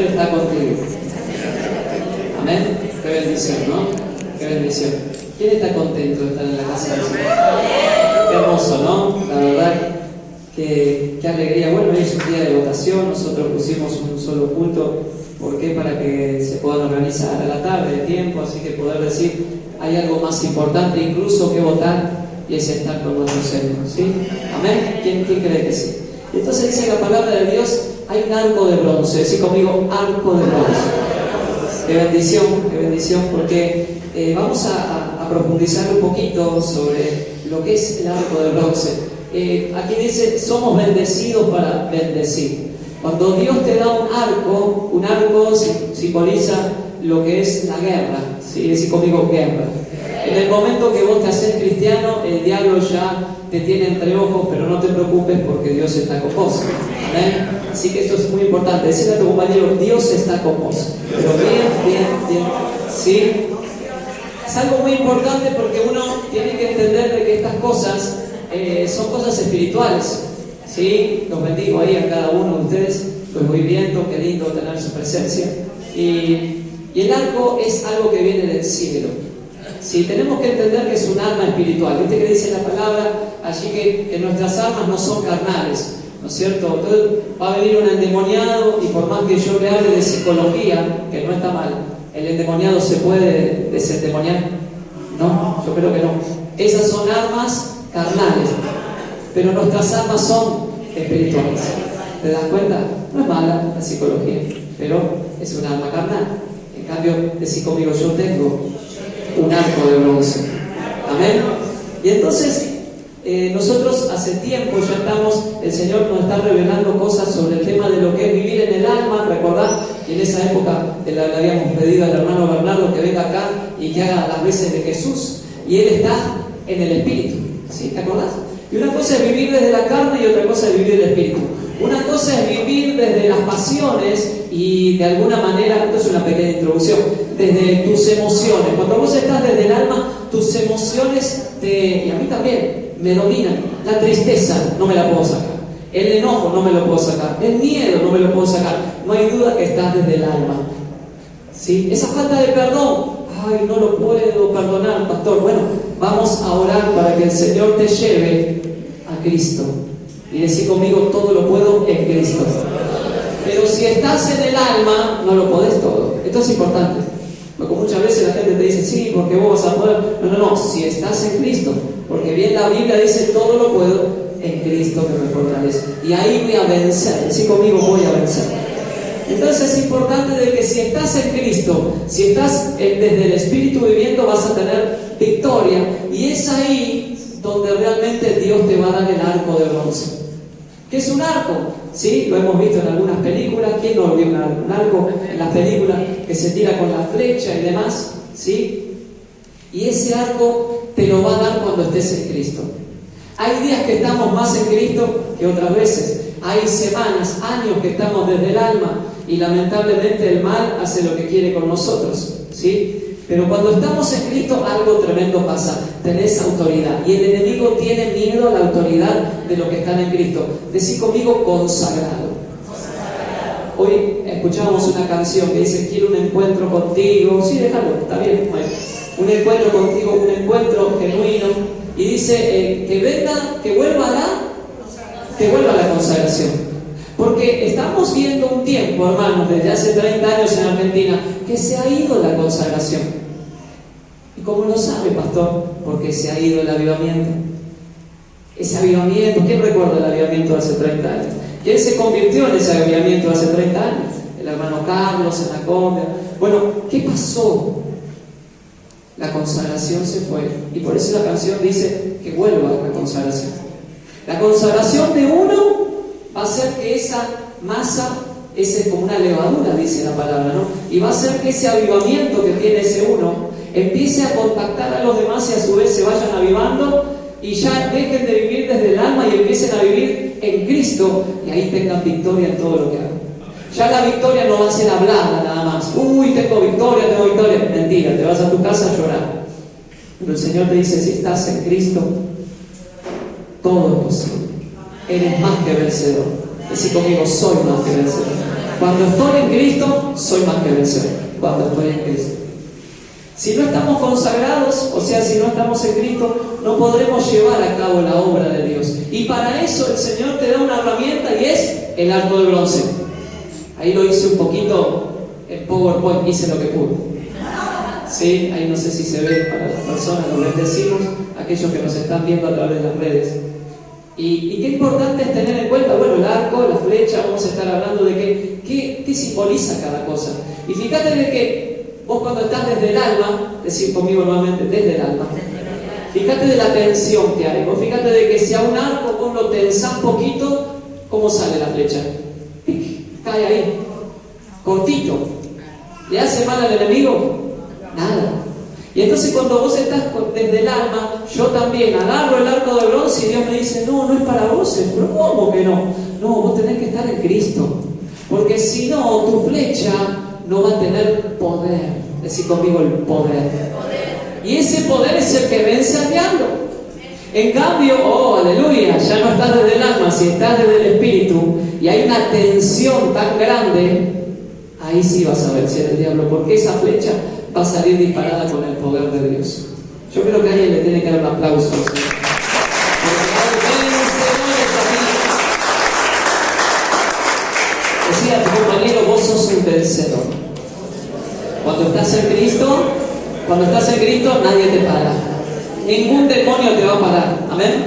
Señor está contigo. Amén. Qué bendición, ¿no? Qué bendición. ¿Quién está contento de estar en la casa del Señor? Qué hermoso, ¿no? La verdad, qué alegría. Bueno, hoy es un día de votación. Nosotros pusimos un solo culto. ¿Por qué? Para que se puedan organizar a la tarde, el tiempo, así que poder decir, hay algo más importante incluso que votar, y es estar con nuestro Señor, ¿sí? Amén. ¿Quién cree que sí? Entonces dice la palabra de Dios, hay un arco de bronce. Decí conmigo, arco de bronce. Qué bendición, porque vamos a profundizar un poquito sobre lo que es el arco de bronce. Aquí dice, somos bendecidos para bendecir. Cuando Dios te da un arco simboliza lo que es la guerra, ¿sí? Decí conmigo, guerra. En el momento que vos te haces cristiano, el diablo ya te tiene entre ojos, pero no te preocupes porque Dios está con vos. ¿Amén? Así que esto es muy importante. Decirle a tu compañero, Dios está con vos. Pero bien. ¿Sí? Es algo muy importante porque uno tiene que entender de que estas cosas son cosas espirituales. ¿Sí? Los bendigo ahí a cada uno de ustedes. Los voy viendo, qué lindo tener su presencia. Y el arco es algo que viene del cielo. Sí, tenemos que entender que es un arma espiritual. ¿Viste que dice la palabra allí que nuestras armas no son carnales? ¿No es cierto? Entonces va a venir un endemoniado y por más que yo le hable de psicología, que no está mal, ¿el endemoniado se puede desendemoniar? No, yo creo que no. Esas son armas carnales, pero nuestras armas son espirituales. ¿Te das cuenta? No es mala la psicología, pero es un arma carnal. En cambio, decir conmigo, yo tengo un arco de bronce. Amén. Y entonces nosotros hace tiempo ya el Señor nos está revelando cosas sobre el tema de lo que es vivir en el alma. Recordad que en esa época le habíamos pedido al hermano Bernardo que venga acá y que haga las veces de Jesús, y Él está en el Espíritu, ¿sí? ¿Te acordás? Y una cosa es vivir desde la carne y otra cosa es vivir del Espíritu. Una cosa es vivir desde las pasiones y de alguna manera, esto es una pequeña introducción, desde tus emociones. Cuando vos estás desde el alma, tus emociones y a mí también, me dominan. La tristeza no me la puedo sacar, el enojo no me lo puedo sacar, el miedo no me lo puedo sacar. No hay duda que estás desde el alma, ¿sí? Esa falta de perdón, ay, no lo puedo perdonar, pastor. Bueno, vamos a orar para que el Señor te lleve a Cristo. Y decir conmigo, todo lo puedo en Cristo. Pero si estás en el alma, no lo podés todo. Esto es importante. Porque muchas veces la gente te dice, sí, porque vos vas a poder. No. Si estás en Cristo. Porque bien la Biblia dice, todo lo puedo en Cristo que me fortalece. Y ahí voy a vencer. Decir conmigo, voy a vencer. Entonces es importante de que si estás en Cristo, si estás desde el Espíritu viviendo, vas a tener victoria. Y es ahí donde realmente Dios te va a dar el arco de bronce. ¿Qué es un arco? ¿Sí? Lo hemos visto en algunas películas. ¿Quién no vio un arco en las películas que se tira con la flecha y demás? ¿Sí? Y ese arco te lo va a dar cuando estés en Cristo. Hay días que estamos más en Cristo que otras veces. Hay semanas, años que estamos desde el alma y lamentablemente el mal hace lo que quiere con nosotros. ¿Sí? Pero cuando estamos en Cristo, algo tremendo pasa. Tenés autoridad. Y el enemigo tiene miedo a la autoridad de los que están en Cristo. Decí conmigo, consagrado. Hoy escuchábamos una canción que dice, quiero un encuentro contigo. Sí, déjalo, está bien. Un encuentro contigo, un encuentro genuino. Y dice, que vuelva la consagración. Porque estamos viendo un tiempo, hermanos, desde hace 30 años en Argentina, que se ha ido la consagración. ¿Y cómo lo sabe, pastor? Porque se ha ido el avivamiento. Ese avivamiento, ¿quién recuerda el avivamiento de hace 30 años? ¿Quién se convirtió en ese avivamiento de hace 30 años? El hermano Carlos, en la Conga. Bueno, ¿qué pasó? La consagración se fue. Y por eso la canción dice que vuelva la consagración. La consagración de uno va a hacer que esa masa, ese como una levadura, dice la palabra, ¿no? Y va a hacer que ese avivamiento que tiene ese uno empiece a contactar a los demás y a su vez se vayan avivando y ya dejen de vivir desde el alma y empiecen a vivir en Cristo y ahí tengan victoria en todo lo que hagan. Ya la victoria no va a ser hablada nada más. Uy, tengo victoria. Mentira, te vas a tu casa a llorar. Pero el Señor te dice, si estás en Cristo, todo es posible. Eres más que vencedor. Decí conmigo, soy más que vencedor. Cuando estoy en Cristo, soy más que vencedor. Cuando estoy en Cristo. Si no estamos consagrados, o sea, si no estamos en Cristo, no podremos llevar a cabo la obra de Dios. Y para eso el Señor te da una herramienta y es el arco de bronce. Ahí lo hice un poquito en PowerPoint, hice lo que pude. Sí, ahí no sé si se ve para las personas, los bendecimos, aquellos que nos están viendo a través de las redes. Y qué importante es tener en cuenta, bueno, el arco, la flecha, vamos a estar hablando de qué simboliza cada cosa. Y fíjate de que vos cuando estás desde el alma, decir conmigo nuevamente, desde el alma, fíjate de la tensión que hay. Vos fíjate de que si a un arco vos lo tensás poquito, ¿cómo sale la flecha? ¡Pic! Cae ahí, cortito. ¿Le hace mal al enemigo? Nada. Y entonces cuando vos estás desde el alma, yo también agarro el arco de bronce y Dios me dice, no es para vos. Pero ¿cómo que no? No, vos tenés que estar en Cristo. Porque si no, tu flecha no va a tener poder. Decir conmigo el poder. Y ese poder es el que vence al diablo. En cambio, oh, aleluya, ya no estás desde el alma, si estás desde el espíritu y hay una tensión tan grande, ahí sí vas a vencer al diablo, porque esa flecha va a salir disparada con el poder de Dios. Yo creo que a alguien le tiene que dar un aplauso. Decía a tu compañero, vos sos un vencedor. Cuando estás en Cristo, nadie te para. Ningún demonio te va a parar. Amén.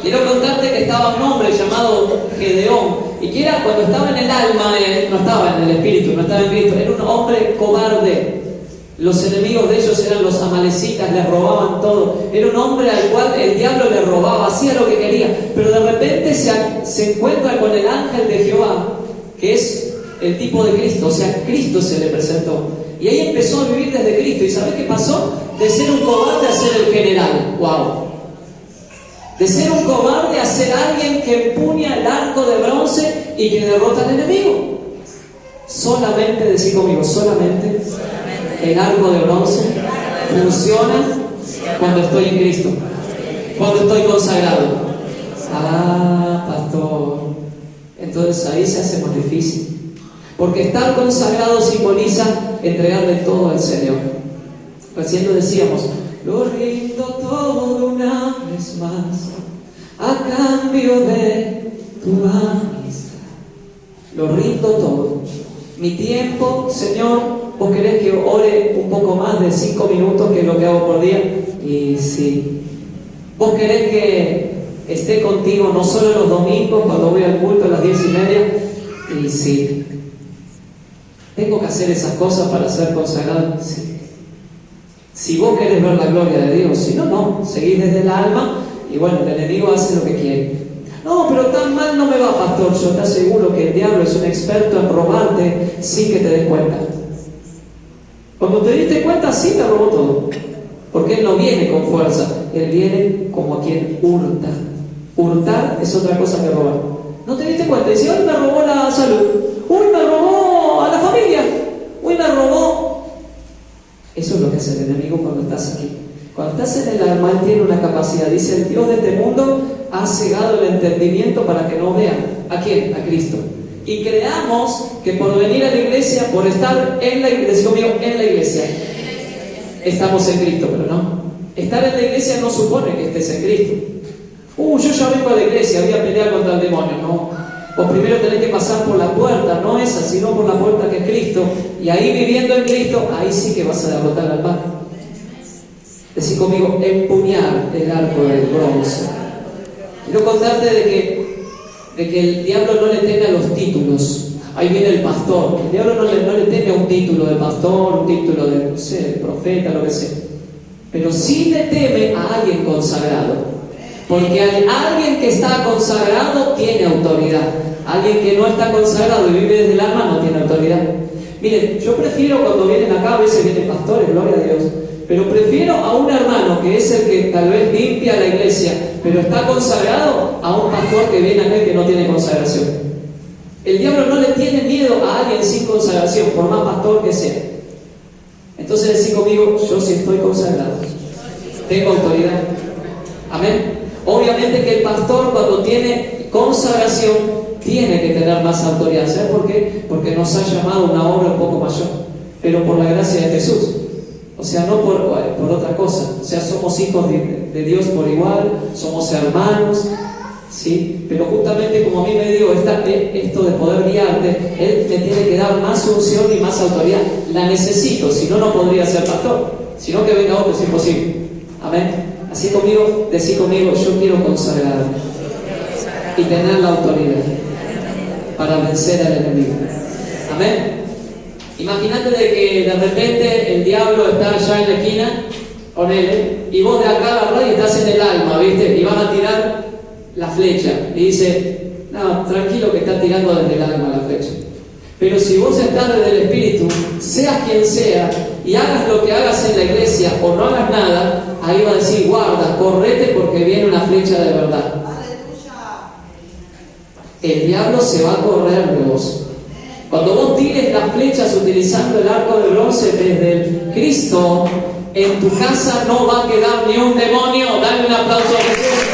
Quiero contarte que estaba un hombre llamado Gedeón, y que era, cuando estaba en el alma, no estaba en el espíritu, no estaba en Cristo, era un hombre cobarde. Los enemigos de ellos eran los amalecitas, les robaban todo. Era un hombre al cual el diablo le robaba, hacía lo que quería. Pero de repente se encuentra con el ángel de Jehová, que es el tipo de Cristo, o sea, Cristo se le presentó. Y ahí empezó a vivir desde Cristo. ¿Y sabes qué pasó? De ser un cobarde a ser el general. ¡Wow! De ser un cobarde a ser alguien que empuña el arco de bronce y que derrota al enemigo. Solamente, decir conmigo, solamente el arco de bronce funciona cuando estoy en Cristo, cuando estoy consagrado. Ah, pastor, entonces ahí se hace más difícil, porque estar consagrado simboliza entregarle todo al Señor. Recién lo decíamos, lo rindo todo de una vez más a cambio de tu amistad. Lo rindo todo. Mi tiempo, Señor, ¿vos querés que ore un poco más de 5 minutos, que es lo que hago por día? Y sí. ¿Vos querés que esté contigo no solo los domingos, cuando voy al culto a las 10:30? Y sí. ¿Tengo que hacer esas cosas para ser consagrado? Sí. Si vos querés ver la gloria de Dios, si no, no. Seguís desde el alma y bueno, el enemigo hace lo que quiere. No, pero tan mal no me va, pastor. Yo te aseguro que el diablo es un experto en robarte sin que te des cuenta. Cuando te diste cuenta, sí te robó todo. Porque él no viene con fuerza, él viene como a quien hurta. Hurtar es otra cosa que robar. No te diste cuenta, dice, hoy me robó la salud, uy, me robó a la familia, uy, me robó. Eso es lo que hace el enemigo cuando estás aquí. Cuando estás en el alma, él tiene una capacidad. Dice, el Dios de este mundo ha cegado el entendimiento para que no vean. ¿A quién? A Cristo. Y creamos que por venir a la iglesia, por estar en la iglesia, conmigo, en la iglesia, estamos en Cristo, pero no. Estar en la iglesia no supone que estés en Cristo. Yo ya vengo a la iglesia, voy a pelear contra el demonio. No. Vos primero tenés que pasar por la puerta, no esa, sino por la puerta que es Cristo. Y ahí viviendo en Cristo, ahí sí que vas a derrotar al mal. Decir conmigo, empuñar el arco del bronce. Quiero contarte de que el diablo no le teme a los títulos. Ahí viene el pastor. El diablo no le teme a un título de pastor, un título de, no sé, de profeta, lo que sea. Pero sí le teme a alguien consagrado. Porque alguien que está consagrado tiene autoridad. Alguien que no está consagrado y vive desde el alma no tiene autoridad. Miren, yo prefiero cuando vienen acá, a veces vienen pastores, gloria a Dios, pero prefiero a un hermano que es el que tal vez limpia la iglesia, pero está consagrado, a un pastor que viene acá y que no tiene consagración. El diablo no le tiene miedo a alguien sin consagración, por más pastor que sea. Entonces decir conmigo, yo sí estoy consagrado, tengo autoridad. Amén. Obviamente que el pastor, cuando tiene consagración, tiene que tener más autoridad. ¿Sabes por qué? porque nos ha llamado a una obra un poco mayor, pero por la gracia de Jesús. O sea, no por otra cosa. O sea, somos hijos de Dios por igual, somos hermanos, ¿sí? Pero justamente como a mí me dio esto de poder guiarte, Él me tiene que dar más unción y más autoridad. La necesito, si no, no podría ser pastor. Si no, que venga otro, es imposible. Amén. Así conmigo, decí conmigo, yo quiero consagrarme y tener la autoridad para vencer al enemigo. Amén. Imagínate de que de repente el diablo está allá en la esquina con él, y vos de acá agarrás y estás en el alma, ¿viste? Y van a tirar la flecha. Y dice, no, tranquilo que está tirando desde el alma la flecha. Pero si vos estás desde el Espíritu, seas quien sea, y hagas lo que hagas en la iglesia o no hagas nada, ahí va a decir, guarda, correte porque viene una flecha de verdad. El diablo se va a correr de vos. Cuando vos tires las flechas utilizando el arco de bronce desde el Cristo, en tu casa no va a quedar ni un demonio. Dale un aplauso a Jesús.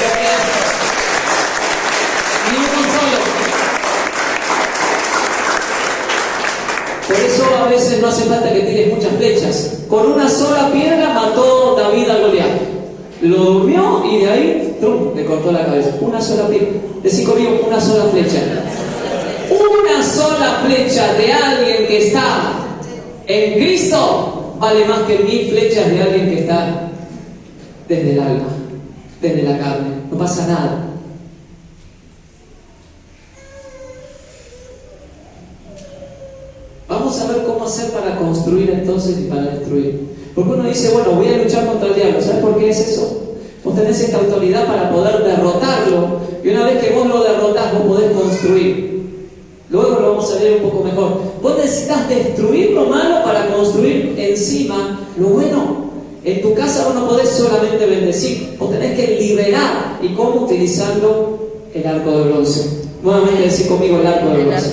Ni uno solo. Por eso a veces no hace falta que tires muchas flechas. Con una sola piedra mató David a Goliat. Lo durmió y de ahí le cortó la cabeza. Una sola piedra. Decí conmigo, una sola flecha. Una sola flecha de alguien que está en Cristo vale más que 1000 flechas de alguien que está desde el alma, desde la carne. No pasa nada. Vamos a ver cómo hacer para construir entonces y para destruir. Porque uno dice, bueno, voy a luchar contra el diablo. ¿Sabes por qué es eso? Vos tenés esta autoridad para poder derrotarlo, y una vez que vos lo derrotás, vos podés construir. Luego lo vamos a ver un poco mejor. Vos necesitas destruir lo malo para construir encima lo bueno. En tu casa vos no podés solamente bendecir, vos tenés que liberar. ¿Y cómo? Utilizando el arco de bronce. Nuevamente decir conmigo el arco de bronce.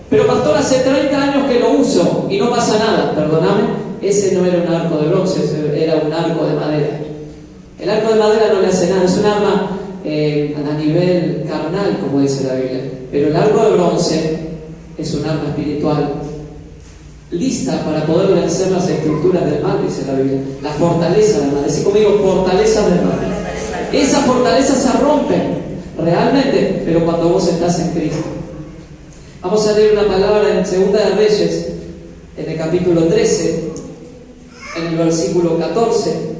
Pero pastor, hace 30 años que lo uso y no pasa nada. Perdóname, ese no era un arco de bronce, era un arco de madera. El arco de madera no le hace nada, es un arma a nivel carnal, como dice la Biblia. Pero el arco de bronce es un arma espiritual, lista para poder vencer las estructuras del mal, dice la Biblia. La fortaleza del mal. Decí conmigo, fortaleza del mal. Esas fortalezas se rompen realmente, pero cuando vos estás en Cristo. Vamos a leer una palabra en 2 de Reyes, en el capítulo 13, en el versículo 14.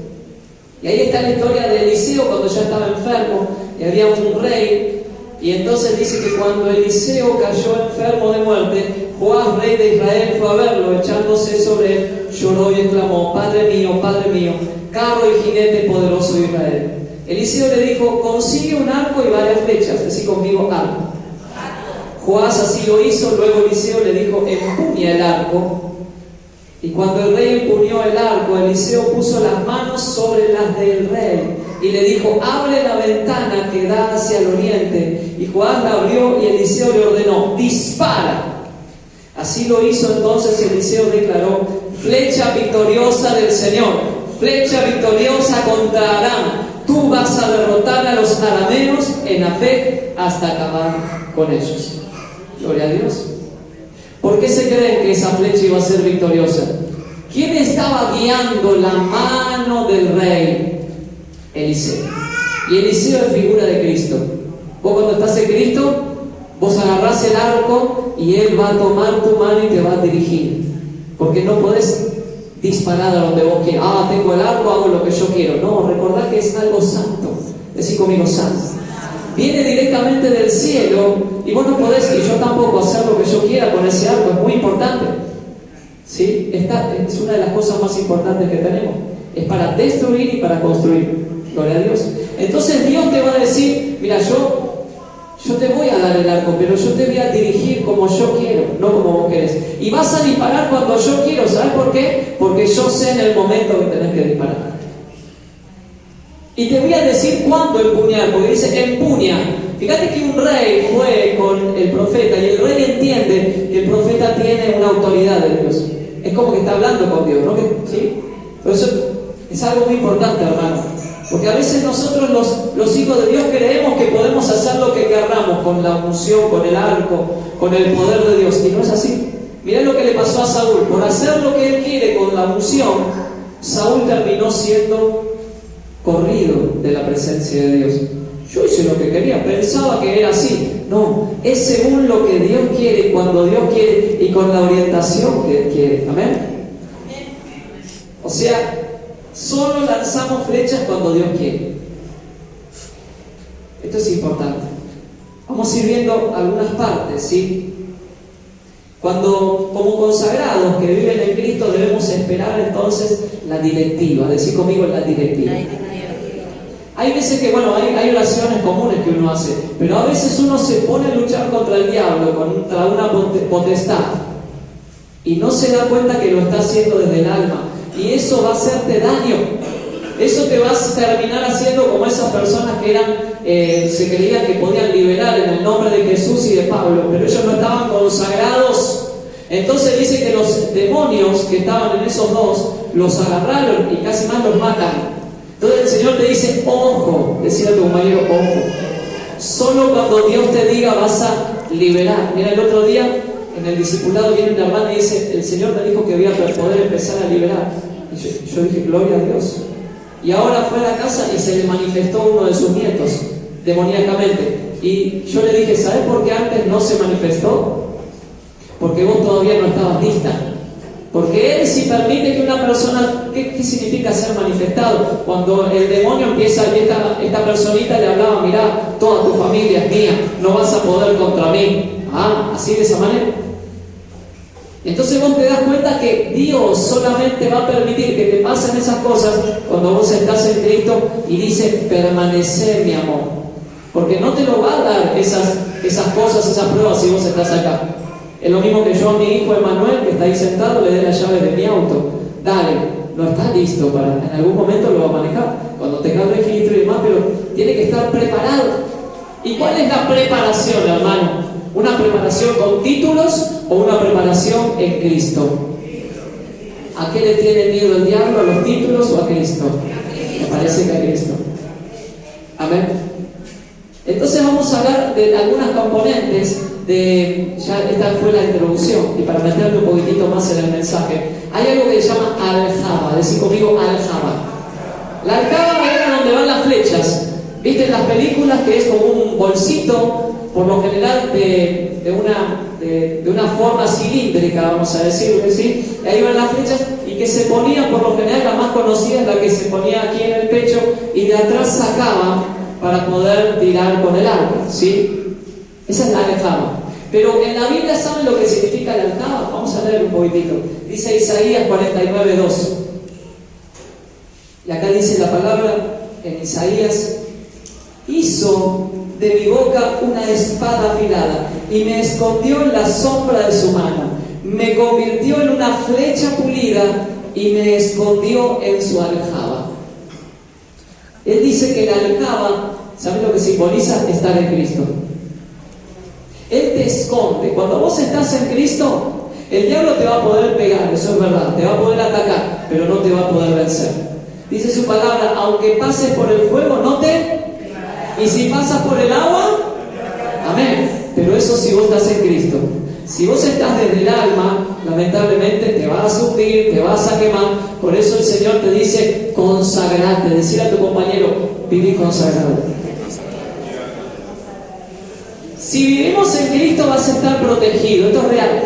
Y ahí está la historia de Eliseo cuando ya estaba enfermo y había un rey. Y entonces dice que cuando Eliseo cayó enfermo de muerte, Joás, rey de Israel, fue a verlo, echándose sobre él, lloró y exclamó, Padre mío, carro y jinete poderoso de Israel. Eliseo le dijo, consigue un arco y varias flechas. Así conmigo, arco. Joás así lo hizo. Luego Eliseo le dijo, empuña el arco. Y cuando el rey empuñó el arco, Eliseo puso las manos sobre las del rey y le dijo, abre la ventana que da hacia el oriente. Y Joás la abrió y Eliseo le ordenó, dispara. Así lo hizo. Entonces Eliseo declaró, flecha victoriosa del Señor, flecha victoriosa contra Aram. Tú vas a derrotar a los arameos en Afec hasta acabar con ellos. Gloria a Dios. ¿Por qué se creen que esa flecha iba a ser victoriosa? ¿Quién estaba guiando la mano del rey? Eliseo. Y Eliseo es figura de Cristo. Vos cuando estás en Cristo, vos agarrás el arco y Él va a tomar tu mano y te va a dirigir. Porque no podés disparar a donde vos quieras. Tengo el arco, hago lo que yo quiero. No, recordad que es algo santo. Decí conmigo, santo. Viene directamente del cielo y vos no podés, y yo tampoco, hacer lo que yo quiera con ese arco. Es muy importante. ¿Sí? Esta es una de las cosas más importantes que tenemos. Es para destruir y para construir. Gloria a Dios. Entonces Dios te va a decir, mira, yo te voy a dar el arco, pero yo te voy a dirigir como yo quiero, no como vos querés. Y vas a disparar cuando yo quiero. ¿Sabes por qué? Porque yo sé en el momento que tenés que disparar. Y te voy a decir cuándo empuñar, porque dice empuña. Fíjate que un rey fue con el profeta y el rey entiende que el profeta tiene una autoridad de Dios. Es como que está hablando con Dios, ¿no? ¿Sí? Por eso es algo muy importante, hermano. Porque a veces nosotros los hijos de Dios creemos que podemos hacer lo que querramos con la unción, con el arco, con el poder de Dios. Y no es así. Mirá lo que le pasó a Saúl. Por hacer lo que él quiere con la unción, Saúl terminó siendo corrido de la presencia de Dios. Yo hice lo que quería, pensaba que era así. No, es según lo que Dios quiere, cuando Dios quiere y con la orientación que Él quiere. ¿Amén? O sea, solo lanzamos flechas cuando Dios quiere. Esto es importante. Vamos a ir viendo algunas partes, ¿sí? Cuando, como consagrados que viven en Cristo, debemos esperar entonces la directiva. Decir conmigo la directiva. Hay veces que, bueno, hay oraciones comunes que uno hace, pero a veces uno se pone a luchar contra el diablo, contra una potestad, y no se da cuenta que lo está haciendo desde el alma, y eso va a hacerte daño. Eso te va a terminar haciendo como esas personas que se creían que podían liberar en el nombre de Jesús y de Pablo, pero ellos no estaban consagrados. Entonces dice que los demonios que estaban en esos dos los agarraron y casi más los matan. Entonces el Señor te dice, ojo, decía a tu compañero, ojo. Solo cuando Dios te diga vas a liberar. Mira, el otro día en el discipulado viene una hermana y dice, el Señor me dijo que había que poder empezar a liberar. Y yo dije, gloria a Dios. Y ahora fue a la casa y se le manifestó uno de sus nietos, demoníacamente. Y yo le dije, ¿sabes por qué antes no se manifestó? Porque vos todavía no estabas lista. Porque Él si permite que una persona, ¿qué significa ser manifestado? Cuando el demonio empieza, y esta personita le hablaba, mirá, toda tu familia es mía, no vas a poder contra mí. Así de esa manera. Entonces vos te das cuenta que Dios solamente va a permitir que te pasen esas cosas cuando vos estás en Cristo y dice, permanecer, mi amor. Porque no te lo va a dar esas cosas, esas pruebas si vos estás acá. Es lo mismo que yo a mi hijo Emanuel, que está ahí sentado, le dé las llaves de mi auto. Dale, no está listo en algún momento lo va a manejar, cuando tenga el registro y demás, pero tiene que estar preparado. ¿Y cuál es la preparación, hermano? ¿Una preparación con títulos o una preparación en Cristo? ¿A qué le tiene miedo el diablo? ¿A los títulos o a Cristo? Me parece que a Cristo. Amén. Entonces vamos a hablar de algunas componentes ya esta fue la introducción, y para meterme un poquitito más en el mensaje, hay algo que se llama aljaba. Decir conmigo aljaba. La aljaba era donde van las flechas. ¿Viste en las películas que es como un bolsito, por lo general de una forma cilíndrica, vamos a decirlo, ¿sí? Ahí van las flechas y que se ponía, por lo general la más conocida es la que se ponía aquí en el pecho y de atrás sacaban para poder tirar con el arco, ¿sí? Esa es la aljaba. Pero en la Biblia, ¿saben lo que significa la aljaba? Vamos a leer un poquitito. Dice Isaías 49:2. Y acá dice la palabra en Isaías: hizo de mi boca una espada afilada y me escondió en la sombra de su mano. Me convirtió en una flecha pulida y me escondió en su aljaba. Él dice que la aljaba, ¿saben lo que simboliza? Estar en Cristo. Él te esconde. Cuando vos estás en Cristo, el diablo te va a poder pegar, eso es verdad, te va a poder atacar, pero no te va a poder vencer. Dice su palabra, aunque pases por el fuego, no te... Y si pasas por el agua, amén. Pero eso si vos estás en Cristo. Si vos estás desde el alma, lamentablemente te vas a hundir, te vas a quemar. Por eso el Señor te dice, consagrate. Decir a tu compañero, viví consagrado. Si vivimos en Cristo vas a estar protegido. Esto es real.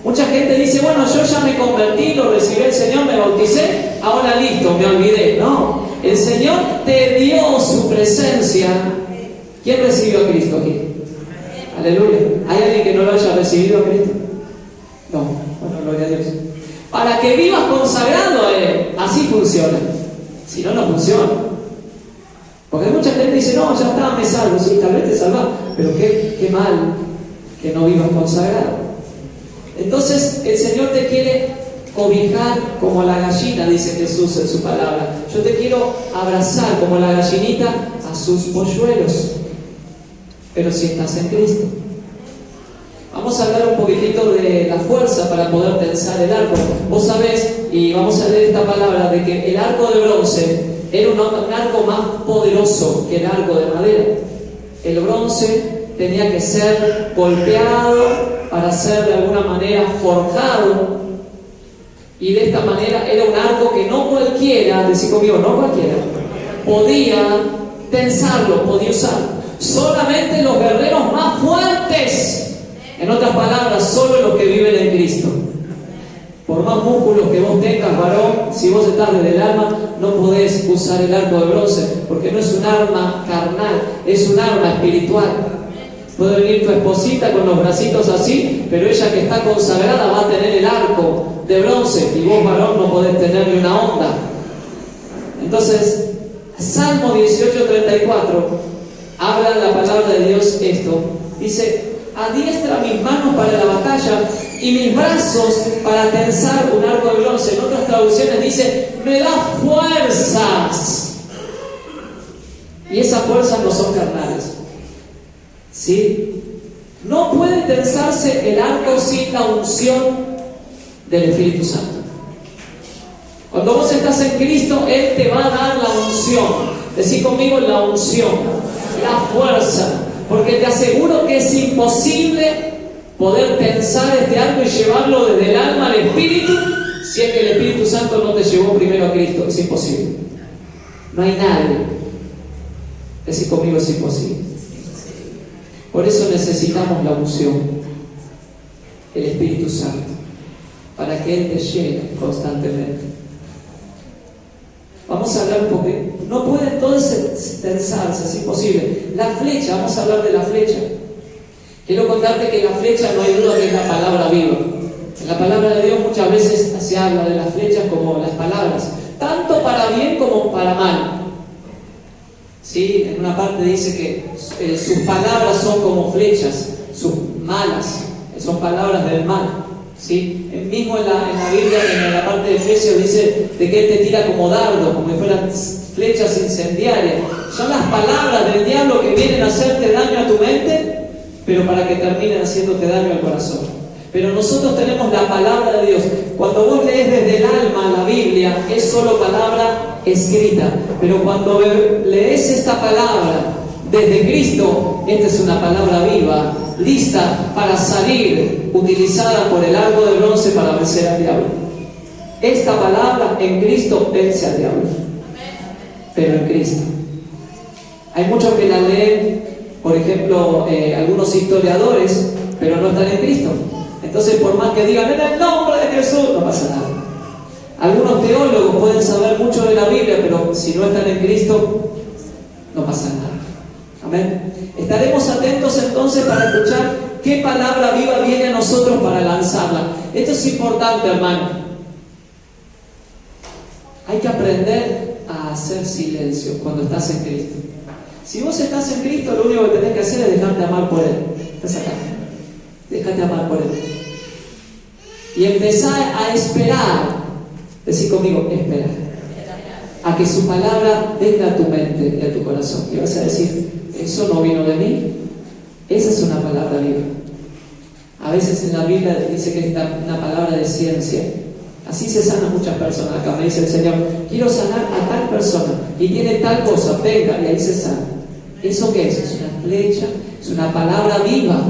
Mucha gente dice, bueno, yo ya me convertí, lo recibí el Señor, me bauticé, ahora listo, me olvidé. No, el Señor te dio su presencia. ¿Quién recibió a Cristo aquí? Aleluya. ¿Hay alguien que no lo haya recibido a Cristo? No, bueno, gloria a Dios. Para que vivas consagrado a Él, así funciona. Si no, no funciona. Porque mucha gente dice, no, ya está, me salvo. Sí, tal vez te salvas, pero qué mal que no vivas consagrado. Entonces el Señor te quiere cobijar como la gallina, dice Jesús en su palabra. Yo te quiero abrazar como la gallinita a sus polluelos. Pero si estás en Cristo. Vamos a hablar un poquitito de la fuerza para poder tensar el arco. Vos sabés, y vamos a leer esta palabra, de que el arco de bronce era un arco más poderoso que el arco de madera. El bronce tenía que ser golpeado para ser de alguna manera forjado, y de esta manera era un arco que no cualquiera, decí conmigo, no cualquiera, podía tensarlo, podía usarlo. Solamente los guerreros más fuertes, en otras palabras, solo los que viven en Cristo. Por más músculos que vos tengas, varón, si vos estás desde el alma, no podés usar el arco de bronce, porque no es un arma carnal, es un arma espiritual. Puede venir tu esposita con los bracitos así, pero ella que está consagrada va a tener el arco de bronce, y vos, varón, no podés tenerle una onda. Entonces, Salmo 18:34 habla la palabra de Dios esto. Dice: adiestra mis manos para la batalla y mis brazos para tensar un arco de bronce. En otras traducciones dice: me da fuerzas. Y esas fuerzas no son carnales, ¿sí? No puede tensarse el arco sin la unción del Espíritu Santo. Cuando vos estás en Cristo, Él te va a dar la unción. Decí conmigo: la unción, la fuerza. Porque te aseguro que es imposible poder tensar este arco y llevarlo desde el alma al Espíritu si es que el Espíritu Santo no te llevó primero a Cristo. Es imposible. No hay nadie. Decí conmigo: es imposible. Por eso necesitamos la unción, el Espíritu Santo, para que Él te llene constantemente. Vamos a hablar un poco. No puede entonces tensarse, es imposible. La flecha, vamos a hablar de la flecha. Quiero contarte que la flecha no hay duda que es la palabra viva. En la palabra de Dios muchas veces se habla de las flechas como las palabras, tanto para bien como para mal. ¿Sí? En una parte dice que sus palabras son como flechas, sus malas, son palabras del mal. ¿Sí? Mismo en la Biblia, en la parte de Efesios, dice de que Él te tira como dardos, como si fueran flechas incendiarias. Son las palabras del diablo que vienen a hacerte daño a tu mente, pero para que terminen haciéndote daño al corazón. Pero nosotros tenemos la palabra de Dios. Cuando vos lees desde el alma la Biblia, es solo palabra escrita. Pero cuando lees esta palabra desde Cristo, esta es una palabra viva, lista para salir, utilizada por el arco de bronce para vencer al diablo. Esta palabra en Cristo vence al diablo. Pero en Cristo. Hay muchos que la leen, por ejemplo, algunos historiadores, pero no están en Cristo. Entonces, por más que digan en el nombre de Jesús, no pasa nada. Algunos teólogos pueden saber mucho de la Biblia, pero si no están en Cristo, no pasa nada. Amén. Estaremos atentos entonces para escuchar qué palabra viva viene a nosotros para lanzarla. Esto es importante, hermano. Hay que aprender a hacer silencio cuando estás en Cristo. Si vos estás en Cristo, lo único que tenés que hacer es dejarte amar por Él. Estás acá. Déjate amar por Él. Y empezar a esperar. Decí conmigo: esperar. A que su palabra venga a tu mente y a tu corazón. Y vas a decir: eso no vino de mí. Esa es una palabra viva. A veces en la Biblia dice que es una palabra de ciencia. Así se sanan muchas personas. Acá me dice el Señor: quiero sanar a tal persona y tiene tal cosa, venga, y ahí se sana. ¿Eso qué es? Es una flecha, es una palabra viva.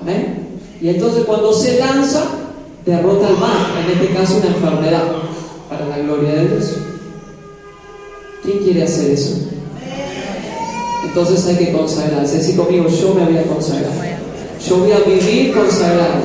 Amén. Y entonces cuando se lanza, derrota al mal, en este caso una enfermedad, para la gloria de Dios. ¿Quién quiere hacer eso? Entonces hay que consagrarse. Así conmigo: yo me voy a consagrar. Yo voy a vivir consagrado.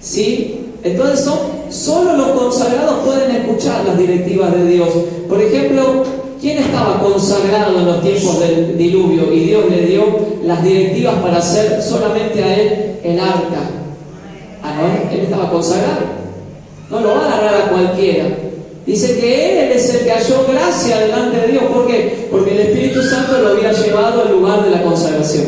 ¿Sí? Entonces solo los consagrados pueden escuchar las directivas de Dios. Por ejemplo, ¿quién estaba consagrado en los tiempos del diluvio? Y Dios le dio las directivas para hacer solamente a él el arca. A Noé, él estaba consagrado. No lo va a agarrar a cualquiera. Dice que él es el que halló gracia delante de Dios. ¿Por qué? Porque el Espíritu Santo lo había llevado al lugar de la consagración.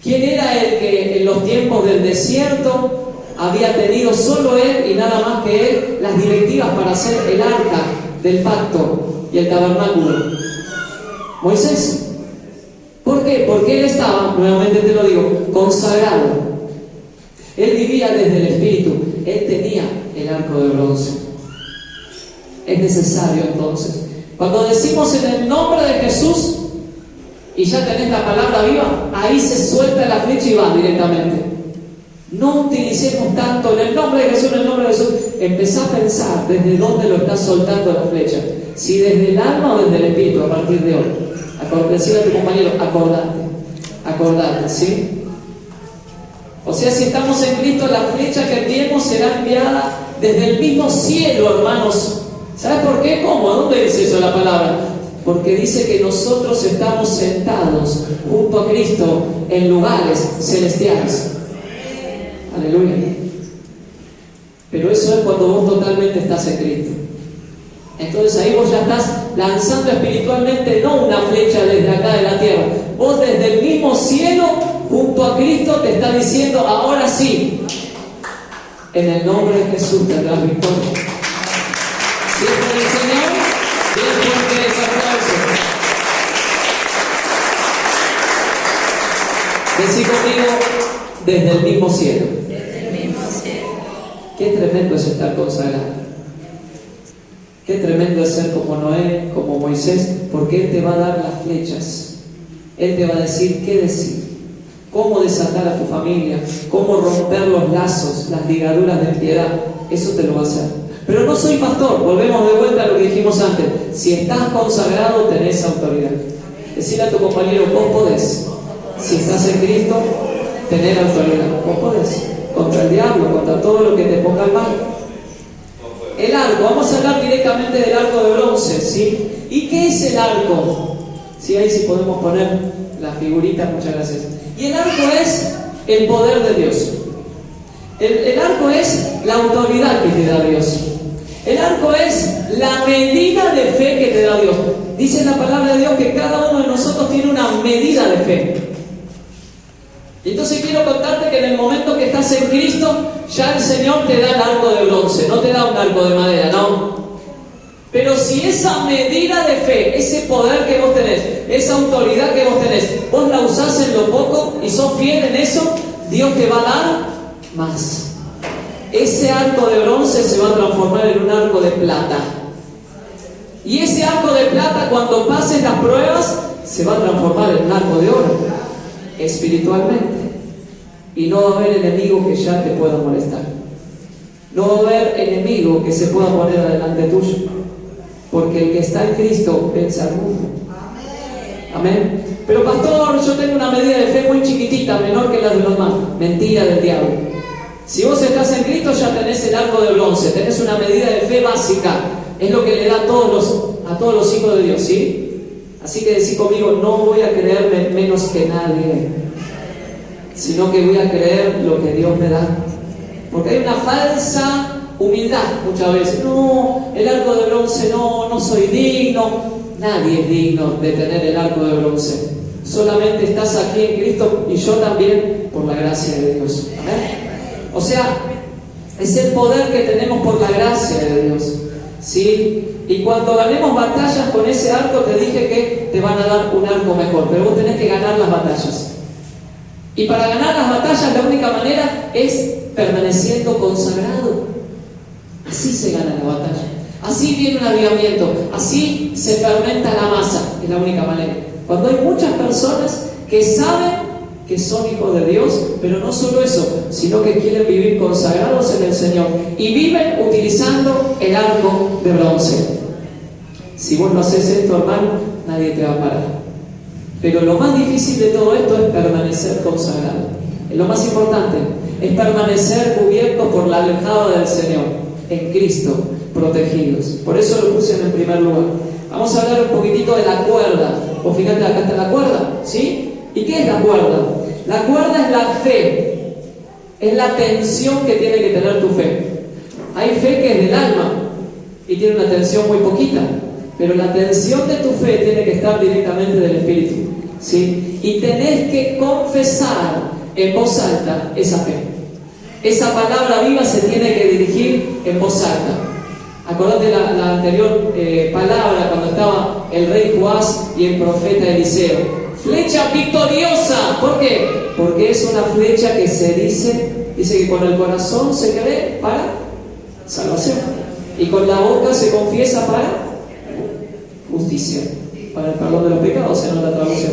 ¿Quién era el que en los tiempos del desierto había tenido solo él y nada más que él las directivas para hacer el arca del pacto y el tabernáculo? Moisés. ¿Por qué? Porque él estaba, nuevamente te lo digo, consagrado. Él vivía desde el Espíritu. Él tenía el arco de bronce. Es necesario entonces Cuando decimos en el nombre de Jesús y ya tenés la palabra viva, ahí se suelta la flecha y va directamente. No utilicemos tanto en el nombre de Jesús, en el nombre de Jesús. Empezá a pensar desde dónde lo estás soltando la flecha. Si desde el alma o desde el espíritu a partir de hoy. Decirle a tu compañero, acordate, ¿sí? O sea, si estamos en Cristo, la flecha que enviemos será enviada desde el mismo cielo, hermanos. ¿Sabes por qué? ¿Cómo? ¿Dónde dice eso la palabra? Porque dice que nosotros estamos sentados junto a Cristo en lugares celestiales. Aleluya. Pero eso es cuando vos totalmente estás en Cristo. Entonces ahí vos ya estás lanzando espiritualmente no una flecha desde acá de la tierra. Vos desde el mismo cielo junto a Cristo te está diciendo, ahora sí, en el nombre de Jesús tendrás victoria. Si es por el Señor, bien fuerte ese aplauso. Decí conmigo, desde el mismo cielo. Desde el mismo cielo. Qué tremendo es estar consagrado. Qué tremendo es ser como Noé, como Moisés, porque Él te va a dar las flechas. Él te va a decir qué decir, cómo desatar a tu familia, cómo romper los lazos, las ligaduras de piedad. Eso te lo va a hacer. Pero no soy pastor, volvemos de vuelta a lo que dijimos antes. Si estás consagrado, tenés autoridad. Decirle a tu compañero, vos podés. Si estás en Cristo, tener autoridad. Vos podés. Contra el diablo, contra todo lo que te ponga mal. El arco, vamos a hablar directamente del arco de bronce, ¿sí? ¿Y qué es el arco? Sí, ahí sí podemos poner la figurita, muchas gracias. Y el arco es el poder de Dios. El arco es la autoridad que te da Dios. El arco es la medida de fe que te da Dios. Dice la palabra de Dios que cada uno de nosotros tiene una medida de fe. Y entonces quiero contarte que en el momento que estás en Cristo, ya el Señor te da el arco de bronce, no te da un arco de madera, no. Pero si esa medida de fe, ese poder que vos tenés, esa autoridad que vos tenés, vos la usás en lo poco y sos fiel en eso, Dios te va a dar más. Ese arco de bronce se va a transformar en un arco de plata. Y ese arco de plata, cuando pases las pruebas, se va a transformar en un arco de oro, espiritualmente. Y no va a haber enemigo que ya te pueda molestar. No va a haber enemigo que se pueda poner adelante tuyo. Porque el que está en Cristo vence al mundo. Amén. Pero pastor, yo tengo una medida de fe muy chiquitita, menor que la de los demás. Mentira del diablo. Si vos estás en Cristo ya tenés el arco de bronce, tenés una medida de fe básica. Es lo que le da a todos los hijos de Dios, ¿sí? Así que decís conmigo, no voy a creerme menos que nadie, sino que voy a creer lo que Dios me da. Porque hay una falsa humildad muchas veces. No, el arco de bronce no soy digno. Nadie es digno de tener el arco de bronce. Solamente estás aquí en Cristo y yo también por la gracia de Dios. ¿Amén? O sea, es el poder que tenemos por la gracia de Dios, ¿sí? Y cuando ganemos batallas con ese arco, te dije que te van a dar un arco mejor, pero vos tenés que ganar las batallas. Y para ganar las batallas la única manera es permaneciendo consagrado. Así se gana la batalla. Así viene un avivamiento. Así se fermenta la masa. Es la única manera. Cuando hay muchas personas que saben que son hijos de Dios, pero no solo eso, sino que quieren vivir consagrados en el Señor y viven utilizando el arco de bronce. Si vos no haces esto, hermano, nadie te va a parar. Pero lo más difícil de todo esto es permanecer consagrado. Es lo más importante, es permanecer cubiertos por la aljaba del Señor, en Cristo, protegidos. Por eso lo puse en el primer lugar. Vamos a hablar un poquitito de la cuerda. Vos fíjate, acá está la cuerda, ¿sí? ¿Y qué es la cuerda? La cuerda es la fe, es la tensión que tiene que tener tu fe. Hay fe que es del alma y tiene una tensión muy poquita, pero la tensión de tu fe tiene que estar directamente del Espíritu, ¿sí? Y tenés que confesar en voz alta esa fe. Esa palabra viva se tiene que dirigir en voz alta. Acordate la anterior palabra cuando estaba el rey Joás y el profeta Eliseo. Flecha victoriosa. ¿Por qué? Porque es una flecha que se dice que con el corazón se cree para salvación y con la boca se confiesa para justicia, para el perdón de los pecados en otra traducción.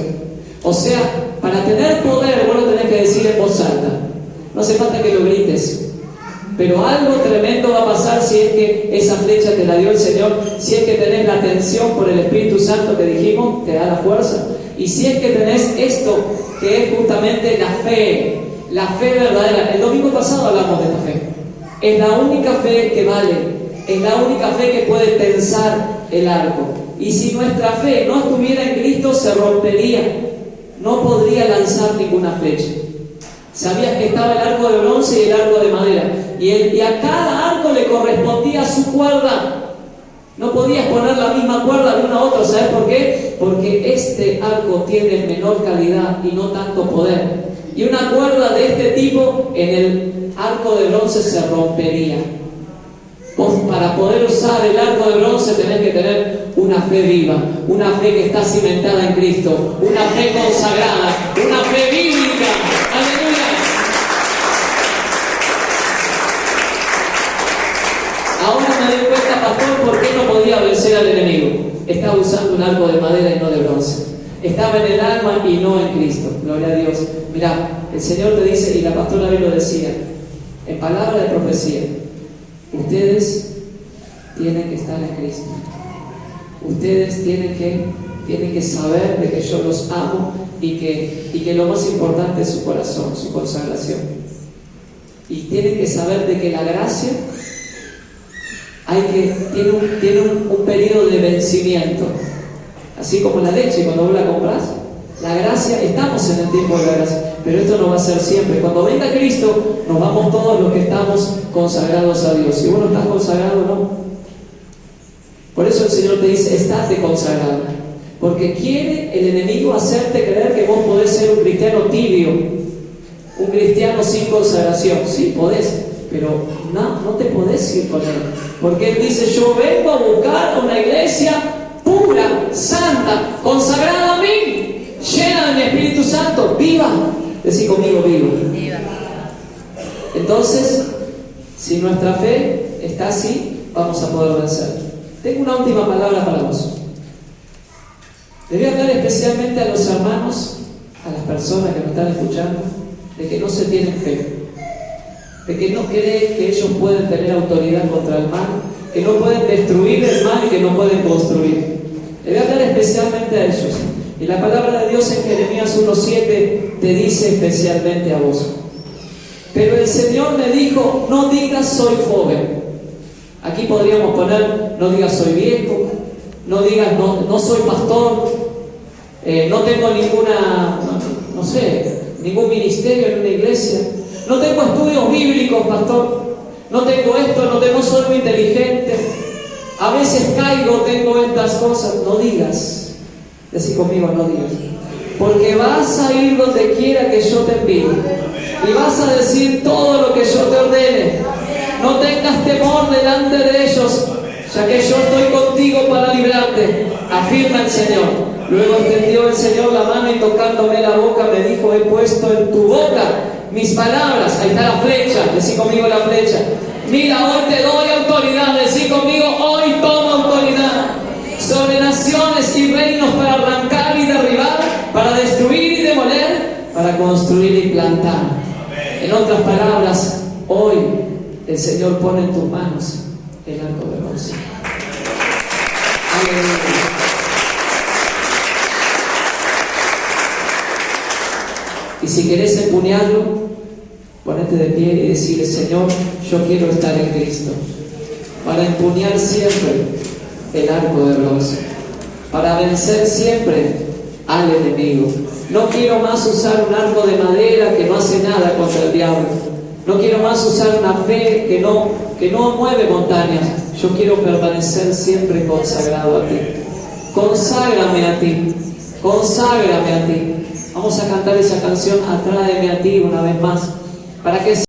O sea, para tener poder, vos lo tenés que decir en voz alta. No hace falta que lo grites. Pero algo tremendo va a pasar si es que esa flecha te la dio el Señor, si es que tenés la atención por el Espíritu Santo que dijimos, te da la fuerza. Y si es que tenés esto, que es justamente la fe verdadera. El domingo pasado hablamos de esta fe. Es la única fe que vale, es la única fe que puede tensar el arco. Y si nuestra fe no estuviera en Cristo, se rompería, no podría lanzar ninguna flecha. Sabías que estaba el arco de bronce y el arco de madera, y a cada arco le correspondía su cuerda. No podías poner la misma cuerda de uno a otro. ¿Sabes por qué? Porque este arco tiene menor calidad y no tanto poder. Y una cuerda de este tipo en el arco de bronce se rompería. Vos, para poder usar el arco de bronce, tenés que tener una fe viva, una fe que está cimentada en Cristo, una fe consagrada, una fe bíblica. ¡Aleluya! Ahora me doy cuenta, pastor, por qué no podía vencer al enemigo. Estaba usando un arco de madera y no de bronce. Estaba en el alma y no en Cristo. Gloria a Dios. Mirá, el Señor te dice, y la pastora bien lo decía, en palabra de profecía: ustedes tienen que estar en Cristo. Ustedes tienen que saber de que yo los amo y que lo más importante es su corazón, su consagración. Y tienen que saber de que la gracia tiene un periodo de vencimiento. Así como la leche, cuando vos la compras, la gracia, estamos en el tiempo de la gracia, pero esto no va a ser siempre. Cuando venga Cristo, nos vamos todos los que estamos consagrados a Dios. Si vos no estás consagrado, no. Por eso el Señor te dice, estate consagrado. Porque quiere el enemigo hacerte creer que vos podés ser un cristiano tibio, un cristiano sin consagración. Sí, podés, pero no te podés ir con él. Porque él dice, yo vengo a buscar una iglesia pura, santa, consagrada a mí, llena de mi Espíritu Santo, viva. Decí conmigo, viva. Entonces, si nuestra fe está así, vamos a poder vencer. Tengo una última palabra para vos. Le voy a hablar especialmente a los hermanos, a las personas que me están escuchando, de que no se tienen fe, de que no creen que ellos pueden tener autoridad contra el mal, que no pueden destruir el mal y que no pueden construir. Le voy a hablar especialmente a ellos. Y la palabra de Dios en Jeremías 1:7 te dice especialmente a vos. Pero el Señor me dijo, no digas soy joven. Aquí podríamos poner, no digas soy viejo, no digas no soy pastor, no tengo ningún ministerio en una iglesia, no tengo estudios bíblicos, pastor, no tengo esto, no soy muy inteligente, a veces caigo, tengo estas cosas. No digas, decí conmigo, no digas, porque vas a ir donde quiera que yo te envíe y vas a decir todo lo que yo te ordene. No tengas temor delante de ellos, ya que yo estoy contigo para librarte, afirma el Señor. Luego extendió el Señor la mano y tocándome la boca me dijo, he puesto en tu boca mis palabras. Ahí está la flecha, decí conmigo la flecha. Mira, hoy te doy autoridad, decí conmigo, hoy toma autoridad sobre naciones y reinos para arrancar y derribar, para destruir y demoler, para construir y plantar. En otras palabras, hoy el Señor pone en tus manos el arco de bronce. Aleluya. Y si querés empuñarlo, ponete de pie y decirle, Señor, yo quiero estar en Cristo, para empuñar siempre el arco de bronce, para vencer siempre al enemigo. No quiero más usar un arco de madera que no hace nada contra el diablo. No quiero más usar una fe que no mueve montañas. Yo quiero permanecer siempre consagrado a ti. Conságrame a ti. Conságrame a ti. Vamos a cantar esa canción, Atráeme a ti, una vez más, para que